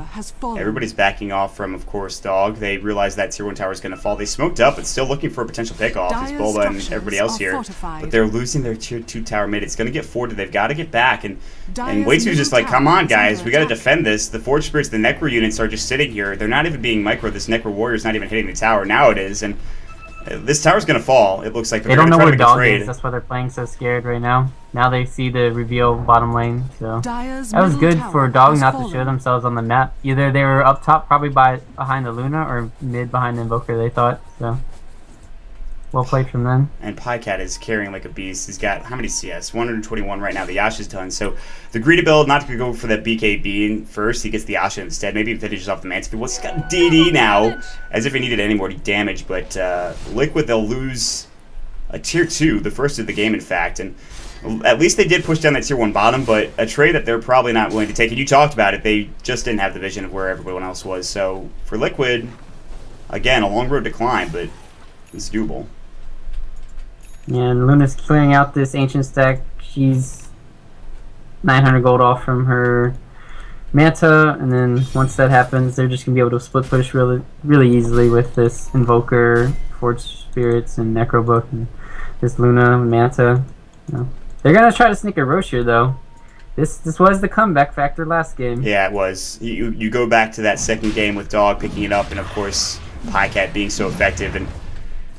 Speaker 1: Everybody's backing off from, of course, Dog. They realize that Tier 1 tower is going to fall. They smoked up, but still looking for a potential pickoff. It's Bulba and everybody else here. But they're losing their Tier 2 tower mid. It's going to get forwarded. They've got to get back. And Waitu's just like, come on, guys. We got to defend this. The Forge Spirits, the Necro units are just sitting here. They're not even being micro. This Necro warrior's not even hitting the tower. Now it is. And this tower's going to fall. It looks like
Speaker 2: they don't know where Dog is. That's why they're playing so scared right now. Now they see the reveal bottom lane. So that was good for Dog not to show themselves on the map. Either they were up top, probably behind the Luna, or mid behind the Invoker, they thought. So well played from them.
Speaker 1: And Pycat is carrying like a beast. He's got, how many CS? 121 right now. The Yasha's done. So the greedy build, not to go for that BKB first. He gets the Yasha instead. Maybe he finishes off the Manticore. Well, he's got DD now, as if he needed any more damage. But Liquid, they'll lose a Tier 2, the first of the game, in fact. And at least they did push down that Tier 1 bottom, but a trade that they're probably not willing to take. And you talked about it. They just didn't have the vision of where everyone else was. So for Liquid, again, a long road to climb, but it's doable.
Speaker 2: And Luna's clearing out this ancient stack. She's 900 gold off from her Manta, and then once that happens, they're just gonna be able to split push really easily with this Invoker, Forge Spirits, and Necro Book, and this Luna and Manta. You know. They're gonna try to sneak a Roche here, though. This was the comeback factor last game.
Speaker 1: Yeah, it was. You go back to that second game with Dog picking it up, and of course Pycat being so effective, and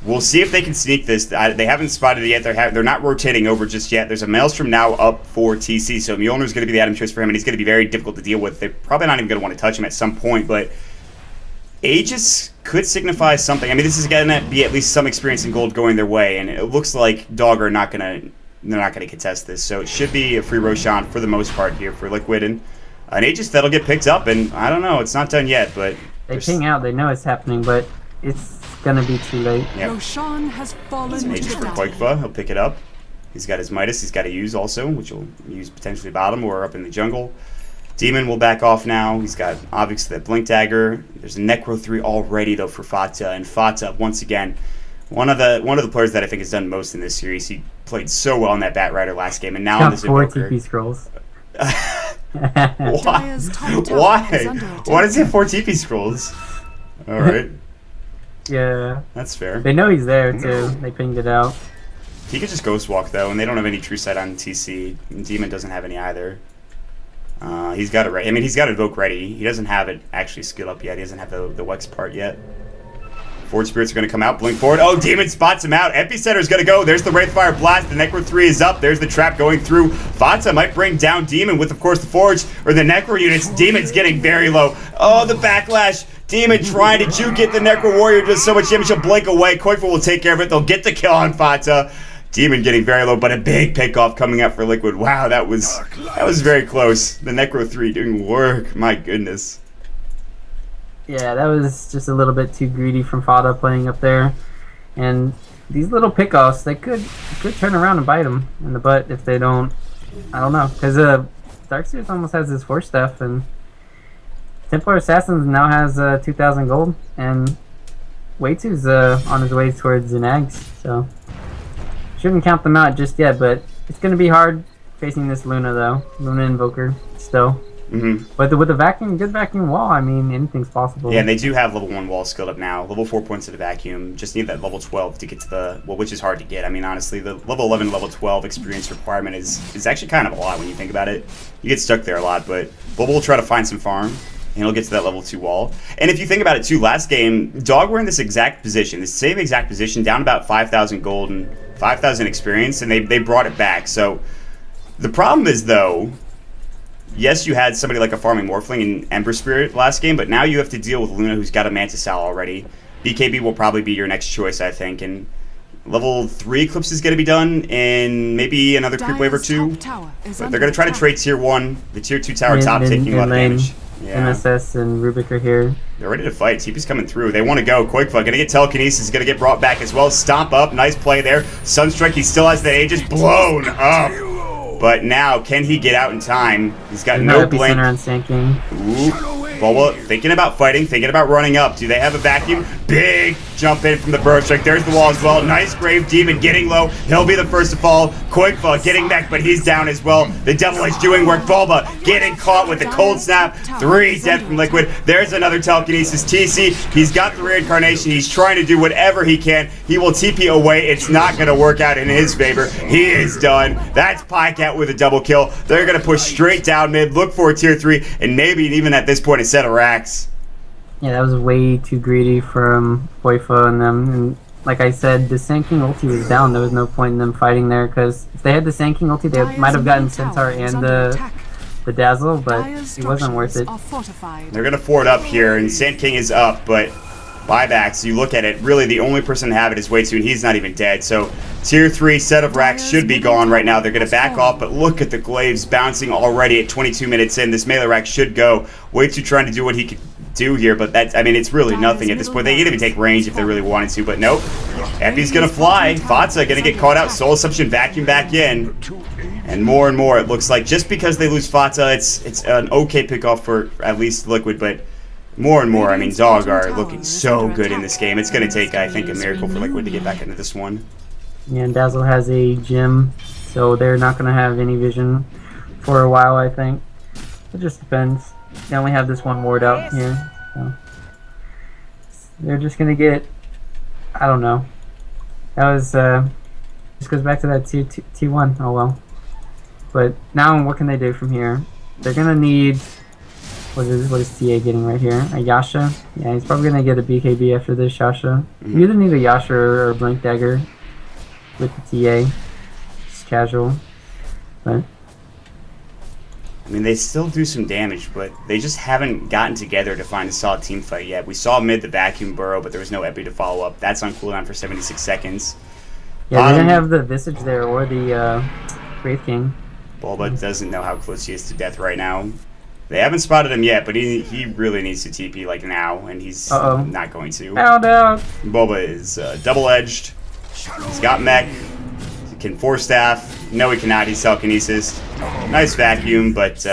Speaker 1: we'll see if they can sneak this. They haven't spotted it yet. They're not rotating over just yet. There's a Maelstrom now up for TC, so Mjolnir's going to be the Adam choice for him, and he's going to be very difficult to deal with. They're probably not even going to want to touch him at some point, but Aegis could signify something. I mean, this is going to be at least some experience in gold going their way, and it looks like Dog are not going to... They're not going to contest this, so it should be a free Roshan for the most part here for Liquid, and an Aegis that'll get picked up, and I don't know, it's not done yet, but...
Speaker 2: They ping out, they know it's happening, but it's gonna be too late.
Speaker 1: Yep.
Speaker 3: Roshan has fallen
Speaker 1: It's an Aegis for Quakefa. He'll pick it up. He's got his Midas he's got to use also, which he'll use potentially bottom or up in the jungle. Demon will back off now. He's got obviously that Blink Dagger. There's a Necro 3 already though for Fata, and Fata once again one of the players that I think has done most in this series. He played so well in that Bat Rider last game, and now in this Invoker.
Speaker 2: 4 TP scrolls.
Speaker 1: Why does he have 4 TP scrolls? All right.
Speaker 2: Yeah.
Speaker 1: That's fair.
Speaker 2: They know he's there, too. They pinged it out.
Speaker 1: He could just Ghost Walk, though, and they don't have any True Sight on TC. And Demon doesn't have any either. He's got it ready. I mean, he's got Evoke ready. He doesn't have it actually skilled up yet. He doesn't have the Wex part yet. Forge Spirits are going to come out, blink forward. Oh, Demon spots him out. Epicenter's going to go. There's the Wraithfire Blast. The Necro 3 is up. There's the trap going through. Fata might bring down Demon with, of course, the Forge or the Necro units. Demon's getting very low. Oh, the backlash. Demon trying to juke it. The Necro Warrior does so much damage, he'll blink away. Koifa will take care of it. They'll get the kill on Fata. Demon getting very low, but a big pickoff coming up for Liquid. Wow, that was very close. The Necro 3 doing work. My goodness.
Speaker 2: Yeah, that was just a little bit too greedy from Fata playing up there. And these little pickoffs, they could turn around and bite them in the butt if they don't. I don't know, because Darkseers almost has his Force Staff, and Templar Assassins now has 2,000 gold, and Waitu's on his way towards Zanags, so shouldn't count them out just yet, but it's going to be hard facing this Luna, though. Luna Invoker, still. But with the vacuum, good vacuum wall, I mean, anything's possible.
Speaker 1: Yeah, and they do have level 1 wall skilled up now. Level 4 points to the vacuum. Just need that level 12 to get to the, well, which is hard to get. I mean, honestly, the level 11, level 12 experience requirement is actually kind of a lot when you think about it. You get stuck there a lot, but Bubble will try to find some farm, and he'll get to that level 2 wall. And if you think about it, too, last game, Dog were in this exact position, this same exact position, down about 5,000 gold and 5,000 experience, and they brought it back. So the problem is, though, yes, you had somebody like a farming Morphling in Ember Spirit last game, but now you have to deal with Luna, who's got a Mantis Owl already. BKB will probably be your next choice, I think, and level 3 Eclipse is going to be done in maybe another creep wave or two. But they're going to try to trade Tier 1, the Tier 2 tower top, taking a lot of damage. Yeah.
Speaker 2: MSS and Rubik are here.
Speaker 1: They're ready to fight. TP's coming through. They want to go. Quick Fuck. Gonna get telekinesis. Gonna get brought back as well. Stomp up. Nice play there. Sunstrike. He still has the Aegis blown up. But now, can he get out in time? He's got no blink. Ooh. Boba thinking about fighting, thinking about running up. Do they have a vacuum? Big jump in from the burst strike. There's the wall as well. Nice Grave Demon getting low. He'll be the first to fall. Koikfa getting back, but he's down as well. The Devil Edge doing work. Bulba getting caught with the cold snap. 3 dead from Liquid. There's another telekinesis. TC, he's got the reincarnation. He's trying to do whatever he can. He will TP away. It's not going to work out in his favor. He is done. That's Pycat with a double kill. They're going to push straight down mid, look for a tier 3, and maybe even at this point a set of racks.
Speaker 2: Yeah, that was way too greedy from Boifa and them. And like I said, the Sand King ulti was down. There was no point in them fighting there, because if they had the Sand King ulti, they might have gotten Centaur and the Dazzle, but it wasn't worth it.
Speaker 1: They're going to forward up here, and Sand King is up, but buybacks, you look at it, really the only person to have it is Way Too, and he's not even dead. So tier 3 set of racks should be gone right now. They're going to back off, but look at the glaives bouncing already at 22 minutes in. This melee rack should go. Way Too trying to do what he could do here, but that's, I mean, it's really nothing at this point. They could even take range if they really wanted to, but nope. Epi's going to fly. Fatsa going to get caught out. Soul Assumption vacuum back in. And more it looks like, just because they lose Fatsa, it's an okay pickoff for at least Liquid, but more and more, I mean, Dog are looking so good in this game. It's going to take, I think, a miracle for Liquid to get back into this one.
Speaker 2: Yeah, and Dazzle has a gym, so they're not going to have any vision for a while, I think. It just depends. They only have this one ward out here, so they're just going to get, I don't know. That was, just goes back to that T1, oh well. But now what can they do from here? They're going to need, what is TA getting right here? A Yasha? Yeah, he's probably going to get a BKB after this Yasha. You either need a Yasha or a Blink Dagger with the TA. Just casual. But
Speaker 1: I mean, they still do some damage, but they just haven't gotten together to find a solid team fight yet. We saw mid the vacuum burrow, but there was no Epi to follow up. That's on cooldown for 76 seconds.
Speaker 2: Yeah, they didn't have the Visage there or the Wraith King.
Speaker 1: Bulba doesn't know how close he is to death right now. They haven't spotted him yet, but he really needs to TP like now, and he's not going to.
Speaker 2: No.
Speaker 1: Bulba is double-edged. He's got mech. He can force staff. No, he cannot. He's telekinesis. Nice vacuum, but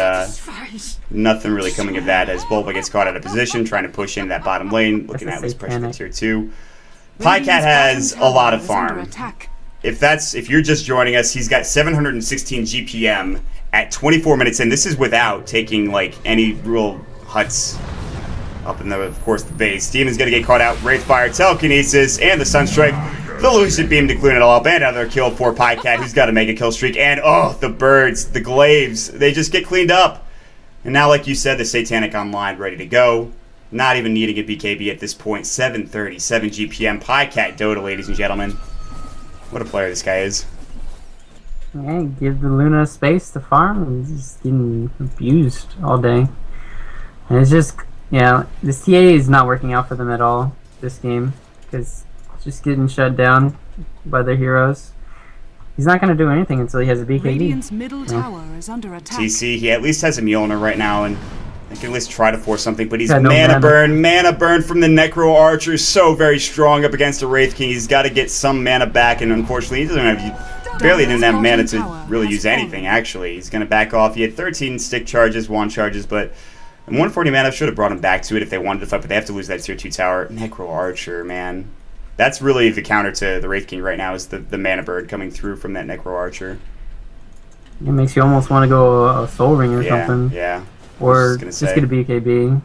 Speaker 1: nothing really coming of that as Bulba gets caught out of position, trying to push into that bottom lane, looking at his pressure for tier 2. Pycat has a lot of farm. If you're just joining us, he's got 716 GPM at 24 minutes in. This is without taking like any real huts up in the, of course, the base. Demon's gonna get caught out. Wraithfire, telekinesis, and the Sunstrike. The Lucid Beam to clean it all up, and another kill for Pycat, who's got a mega kill streak. And oh, the birds, the glaives, they just get cleaned up. And now, like you said, the Satanic online, ready to go. Not even needing a BKB at this point. 737 GPM. Pycat Dota, ladies and gentlemen. What a player this guy is.
Speaker 2: Yeah, give the Luna space to farm, and he's just getting abused all day. And it's just, yeah, this TA is not working out for them at all this game, because it's just getting shut down by their heroes. He's not going to do anything until he has a BKB.
Speaker 3: Radiant's middle tower is under attack.
Speaker 1: TC, he at least has a Mjolnir right now, and I can at least try to force something, but he's mana burn from the Necro Archer, so very strong up against the Wraith King. He's got to get some mana back, and unfortunately he doesn't have, barely didn't have mana to really use anything, actually. He's going to back off. He had 13 stick charges, wand charges, but 140 mana should have brought him back to it if they wanted to fight, but they have to lose that tier 2 tower. Necro Archer, man. That's really the counter to the Wraith King right now, is the mana bird coming through from that Necro Archer.
Speaker 2: It makes you almost want to go a Soul Ring or something.
Speaker 1: Yeah.
Speaker 2: or
Speaker 1: gonna
Speaker 2: just
Speaker 1: say.
Speaker 2: get a BKB.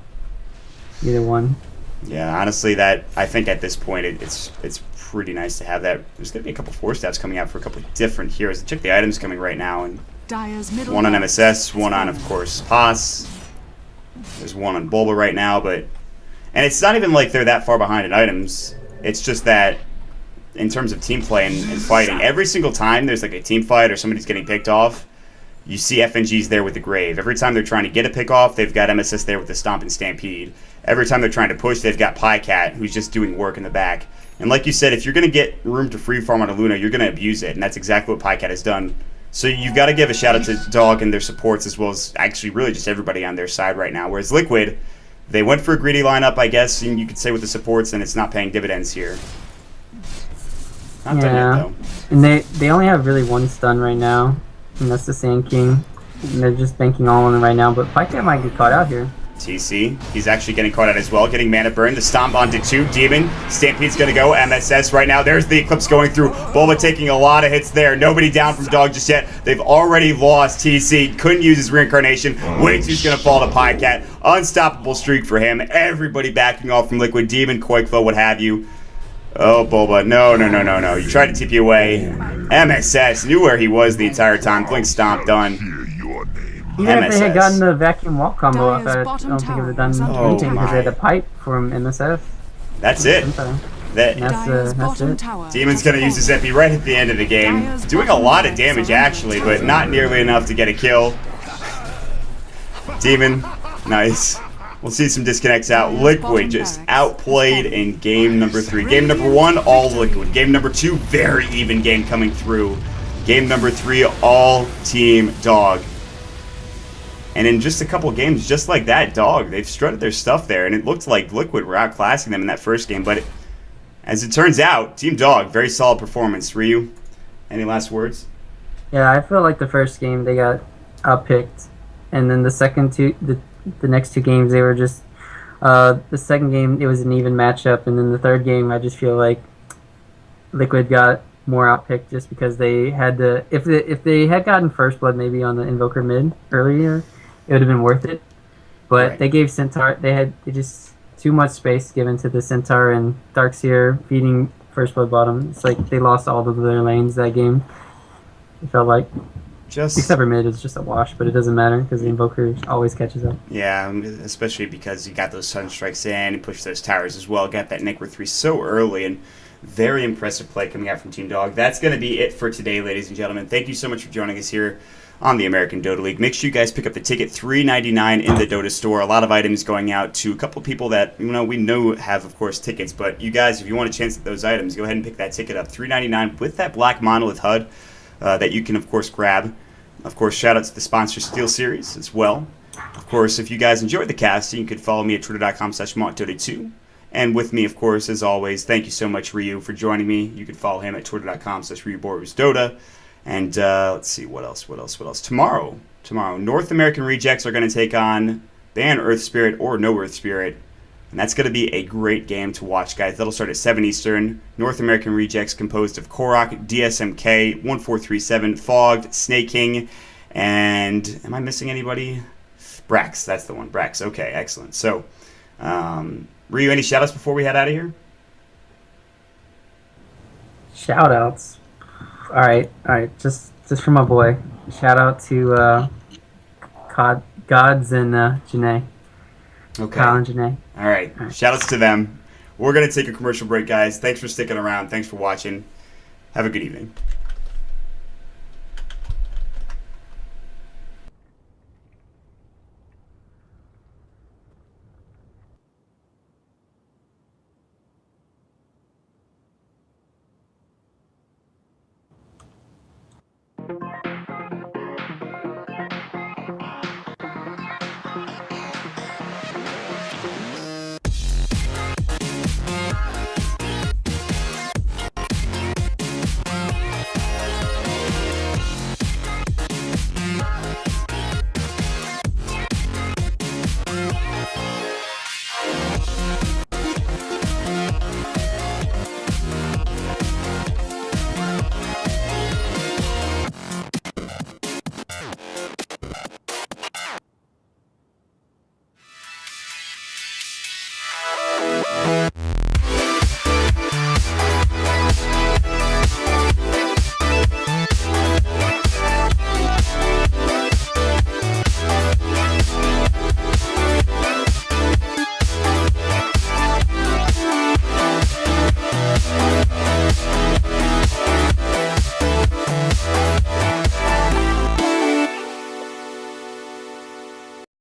Speaker 2: Either one.
Speaker 1: Yeah, honestly, that I think at this point it's pretty nice to have that. There's gonna be a couple 4-stats coming out for a couple of different heroes. Check the items coming right now, and
Speaker 3: Dire's middle
Speaker 1: one on
Speaker 3: barracks
Speaker 1: MSS, one on,
Speaker 3: has
Speaker 1: of
Speaker 3: fallen.
Speaker 1: course, Pos. There's one on Bulba right now, and it's not even like they're that far behind in items. It's just that in terms of team play and fighting, every single time there's like a team fight or somebody's getting picked off, you see FNGs there with the Grave. Every time they're trying to get a pick off, they've got MSS there with the Stomp and Stampede. Every time they're trying to push, they've got Pycat, who's just doing work in the back. And like you said, if you're going to get room to free farm on a Luna, you're going to abuse it, and that's exactly what Pycat has done. So you've got to give a shout out to Dog and their supports, as well as actually really just everybody on their side right now. Whereas Liquid, they went for a greedy lineup, I guess, and you could say with the supports, and it's not paying dividends here. Not done yet, though.
Speaker 2: And they only have really one stun right now, and that's the Sand King. And they're just banking all on it right now, but Pycat might get caught out here.
Speaker 1: TC, he's actually getting caught out as well, getting mana burn. The stomp onto 2. Demon, Stampede's gonna go. MSS right now. There's the Eclipse going through. Bulba taking a lot of hits there. Nobody down from Dog just yet. They've already lost TC. Couldn't use his reincarnation. Way too's gonna fall to Pycat. Unstoppable streak for him. Everybody backing off from Liquid. Demon, Quakeflow, what have you. Oh, Bulba. No. You tried to TP away. MSS knew where he was the entire time. Blink Stomp done.
Speaker 2: Even if they had
Speaker 1: MSS.
Speaker 2: gotten the vacuum wall combo up, I
Speaker 3: bottom
Speaker 2: don't think it would have
Speaker 3: tower is
Speaker 2: done
Speaker 3: under
Speaker 2: anything because they had
Speaker 1: my.
Speaker 2: a pipe from MSF.
Speaker 1: That's it.
Speaker 2: That's
Speaker 3: Dire's
Speaker 2: that's
Speaker 3: bottom
Speaker 2: it.
Speaker 3: tower
Speaker 1: Demon's
Speaker 3: has
Speaker 1: going to use his
Speaker 3: fallen.
Speaker 1: MP right at the end of the game. Doing a lot of damage, actually, but not nearly enough to get a kill. Demon, nice. We'll see some disconnects out. Liquid just outplayed in game number 3. Game number 1, all Liquid. Game number 2, very even game coming through. Game number 3, all team Dog. And in just a couple games, just like that, Dog, they've strutted their stuff there, and it looked like Liquid were outclassing them in that first game. But as it turns out, Team Dog, very solid performance. Ryu, any last words?
Speaker 2: Yeah, I feel like the first game they got outpicked, and then the next two games they were just. The second game it was an even matchup, and then the third game I just feel like Liquid got more outpicked just because they had to. If they had gotten first blood maybe on the Invoker mid earlier, it would have been worth it. But
Speaker 1: Right.
Speaker 2: they gave Centaur. They just too much space given to the Centaur and Darkseer feeding first blood bottom. It's like they lost all of their lanes that game. It felt like. Except for mid, it's just a wash, but it doesn't matter because the Invoker always catches up.
Speaker 1: Yeah, especially because you got those Sun Strikes in and pushed those towers as well. Got that Necro 3 so early, and very impressive play coming out from Team Dog. That's going to be it for today, ladies and gentlemen. Thank you so much for joining us here on the American Dota League. Make sure you guys pick up the ticket, $3.99 in the Dota store. A lot of items going out to a couple people that we know have, of course, tickets. But you guys, if you want a chance at those items, go ahead and pick that ticket up. $3.99 with that black monolith HUD that you can, of course, grab. Of course, shout out to the sponsor Steel Series as well. Of course, if you guys enjoyed the casting, you could follow me at twitter.com/montdota2. And with me, of course, as always, thank you so much, Ryu, for joining me. You can follow him at twitter.com/RyuBorusDota. And let's see, what else? Tomorrow, North American Rejects are going to take on Ban Earth Spirit or No Earth Spirit. And that's going to be a great game to watch, guys. That'll start at 7 Eastern. North American Rejects composed of Korok, DSMK, 1437, Fogged, Snake King, and am I missing anybody? Brax, that's the one. Brax, okay, excellent. So, Ryu, any shout-outs before we head out of here?
Speaker 2: Shout-outs. All right, just for my boy. Shout-out to Gods and Janae.
Speaker 1: Okay.
Speaker 2: Kyle and Janae.
Speaker 1: All right. Shout-outs to them. We're going to take a commercial break, guys. Thanks for sticking around. Thanks for watching. Have a good evening.